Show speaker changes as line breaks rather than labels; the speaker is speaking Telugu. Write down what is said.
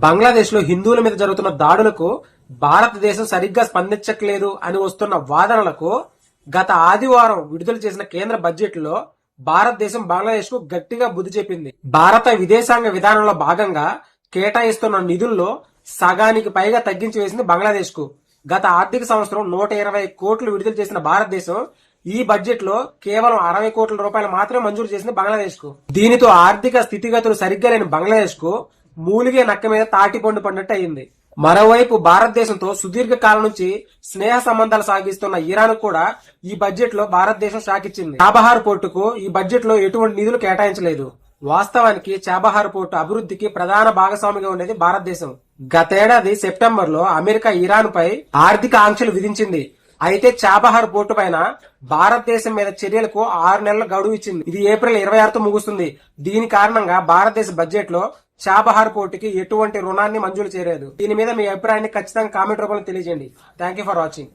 బంగ్లాదేశ్ లో హిందువుల మీద జరుగుతున్న దాడులకు భారతదేశం సరిగ్గా స్పందించట్లేదు అని వస్తున్న వాదనలకు గత ఆదివారం విడుదల చేసిన కేంద్ర బడ్జెట్ లో భారతదేశం బంగ్లాదేశ్ కు గట్టిగా బుద్ధి చెప్పింది. భారత విదేశాంగ విధానంలో భాగంగా కేటాయిస్తున్న నిధుల్లో సగానికి పైగా తగ్గించి వేసింది బంగ్లాదేశ్ కు. గత ఆర్థిక సంవత్సరం 120 కోట్లు విడుదల చేసిన భారతదేశం ఈ బడ్జెట్ లో కేవలం 60 కోట్ల రూపాయలు మాత్రమే మంజూరు చేసింది బంగ్లాదేశ్ కు. దీనితో ఆర్థిక స్థితిగతులు సరిగ్గా లేని బంగ్లాదేశ్ కు మూలిగే నక్క మీద తాటిపండు పడినట్టు అయింది. మరోవైపు భారతదేశంతో సుదీర్ఘ కాలం నుంచి స్నేహ సంబంధాలు సాగిస్తున్న ఇరాన్ కూడా ఈ బడ్జెట్ లో భారతదేశం షాక్ ఇచ్చింది. చాబహార్ పోర్టుకు ఈ బడ్జెట్ లో ఎటువంటి నిధులు కేటాయించలేదు. వాస్తవానికి చాబహార్ పోర్టు అభివృద్ధికి ప్రధాన భాగస్వామిగా ఉండేది భారతదేశం. గతేడాది సెప్టెంబర్ లో అమెరికా ఇరాన్ పై ఆర్థిక ఆంక్షలు విధించింది. అయితే చాబహార్ పోర్టు పైన భారతదేశం మీద చర్యలకు 6 నెలల గడువు ఇచ్చింది. ఇది ఏప్రిల్ 26తో ముగుస్తుంది. దీని కారణంగా భారతదేశ బడ్జెట్ లో చాబహార్ పోర్టుకి ఎటువంటి రుణాన్ని మంజూరు చేయలేదు. దీని మీద మీ అభిప్రాయాన్ని ఖచ్చితంగా కామెంట్ రూపంలో తెలియజేయండి. Thank you for watching.